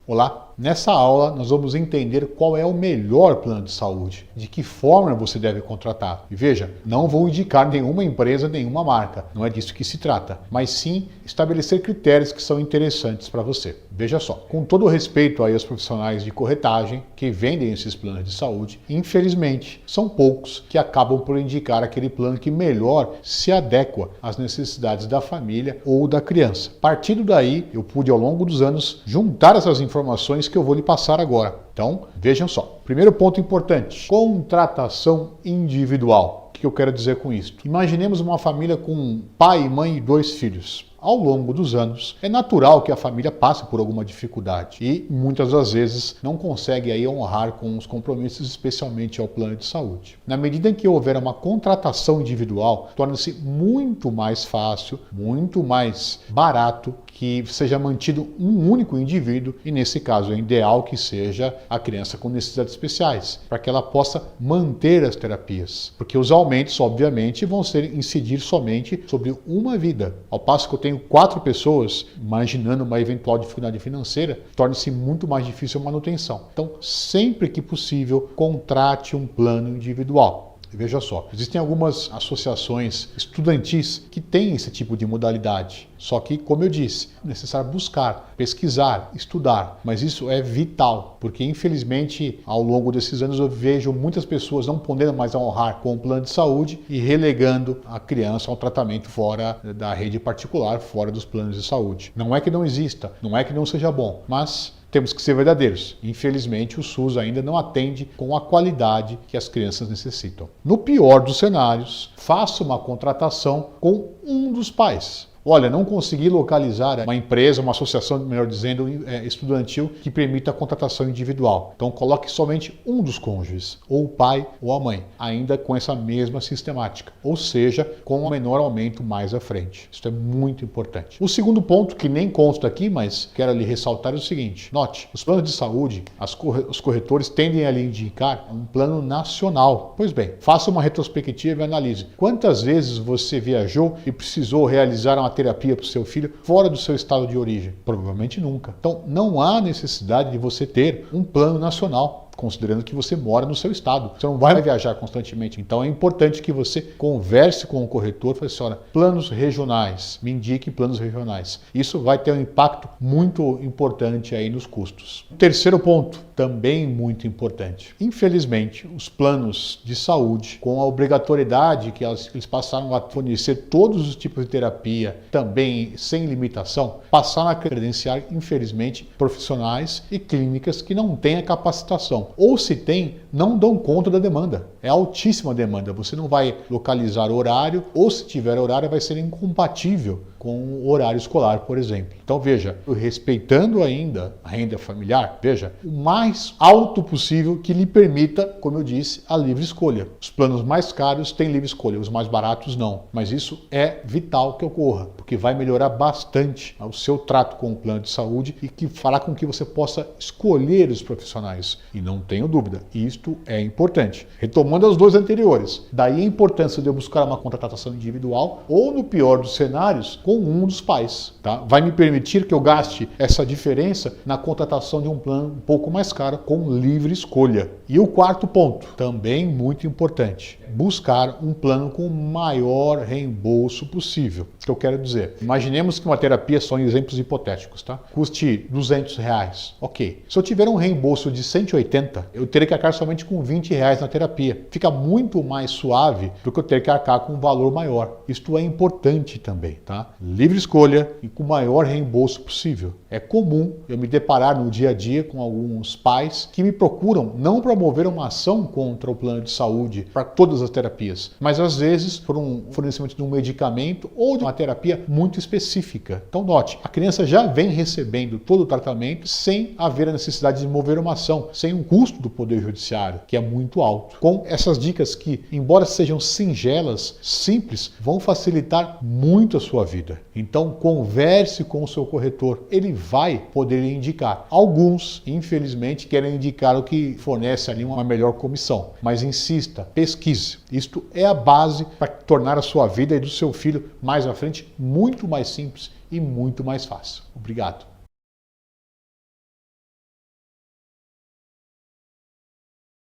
Olá! Nessa aula nós vamos entender qual é o melhor plano de saúde, de que forma você deve contratar. E veja, não vou indicar nenhuma empresa, nenhuma marca, não é disso que se trata, mas sim estabelecer critérios que são interessantes para você. Veja só, com todo o respeito aí aos profissionais de corretagem que vendem esses planos de saúde, infelizmente são poucos que acabam por indicar aquele plano que melhor se adequa às necessidades da família ou da criança. Partindo daí, eu pude ao longo dos anos juntar essas informações que eu vou lhe passar agora. Então, vejam só. Primeiro ponto importante, contratação individual. O que eu quero dizer com isso? Imaginemos uma família com pai, mãe e 2 filhos. Ao longo dos anos, é natural que a família passe por alguma dificuldade e muitas das vezes não consegue aí honrar com os compromissos, especialmente ao plano de saúde. Na medida em que houver uma contratação individual, torna-se muito mais fácil, muito mais barato que seja mantido um único indivíduo e nesse caso é ideal que seja a criança com necessidades especiais, para que ela possa manter as terapias, porque os aumentos obviamente vão incidir somente sobre uma vida. Ao passo que eu tenho 4 pessoas, imaginando uma eventual dificuldade financeira, torna-se muito mais difícil a manutenção. Então, sempre que possível, contrate um plano individual. Veja só, existem algumas associações estudantis que têm esse tipo de modalidade. Só que, como eu disse, é necessário buscar, pesquisar, estudar. Mas isso é vital, porque infelizmente ao longo desses anos eu vejo muitas pessoas não podendo mais honrar com o plano de saúde e relegando a criança ao tratamento fora da rede particular, fora dos planos de saúde. Não é que não exista, não é que não seja bom, mas temos que ser verdadeiros. Infelizmente, o SUS ainda não atende com a qualidade que as crianças necessitam. No pior dos cenários, faça uma contratação com um dos pais. Olha, não consegui localizar uma empresa, uma associação, melhor dizendo, estudantil que permita a contratação individual. Então coloque somente um dos cônjuges, ou o pai ou a mãe, ainda com essa mesma sistemática, ou seja, com um menor aumento mais à frente. Isso é muito importante. O segundo ponto, que nem consta aqui, mas quero lhe ressaltar, é o seguinte. Note, os planos de saúde, os corretores tendem a lhe indicar um plano nacional. Pois bem, faça uma retrospectiva e analise. Quantas vezes você viajou e precisou realizar uma terapia para o seu filho fora do seu estado de origem? Provavelmente nunca. Então, não há necessidade de você ter um plano nacional, considerando que você mora no seu estado. Você não vai viajar constantemente. Então é importante que você converse com o corretor e fale assim, olha, planos regionais, me indique planos regionais. Isso vai ter um impacto muito importante aí nos custos. Terceiro ponto, também muito importante. Infelizmente, os planos de saúde, com a obrigatoriedade que eles passaram a fornecer todos os tipos de terapia, também sem limitação, passaram a credenciar, infelizmente, profissionais e clínicas que não têm a capacitação. Ou se tem, não dão conta da demanda. É altíssima a demanda. Você não vai localizar horário, ou se tiver horário, vai ser incompatível com o horário escolar, por exemplo. Então veja, respeitando ainda a renda familiar, veja, o mais alto possível que lhe permita, como eu disse, a livre escolha. Os planos mais caros têm livre escolha, os mais baratos não. Mas isso é vital que ocorra, porque vai melhorar bastante o seu trato com o plano de saúde e que fará com que você possa escolher os profissionais. E não tenho dúvida, isto é importante. Retomando os 2 anteriores, daí a importância de eu buscar uma contratação individual ou, no pior dos cenários, com um dos pais. Tá? Vai me permitir que eu gaste essa diferença na contratação de um plano um pouco mais caro com livre escolha. E o quarto ponto, também muito importante, buscar um plano com o maior reembolso possível. O que eu quero dizer? Imaginemos que uma terapia, são exemplos hipotéticos, tá? Custe R$200. Ok. Se eu tiver um reembolso de 180, eu terei que arcar somente com R$20 na terapia. Fica muito mais suave do que eu ter que arcar com um valor maior. Isto é importante também, tá? Livre escolha e com o maior reembolso possível. É comum eu me deparar no dia a dia com alguns pais que me procuram não para mover uma ação contra o plano de saúde para todas as terapias, mas às vezes por um fornecimento de um medicamento ou de uma terapia muito específica. Então note, a criança já vem recebendo todo o tratamento sem haver a necessidade de mover uma ação, sem um custo do Poder Judiciário, que é muito alto. Com essas dicas que, embora sejam singelas, simples, vão facilitar muito a sua vida. Então converse com o seu corretor, ele vai poder indicar. Alguns, infelizmente, querem indicar o que fornece ali uma melhor comissão, mas insista, pesquise. Isto é a base para tornar a sua vida e do seu filho mais à frente muito mais simples e muito mais fácil. Obrigado.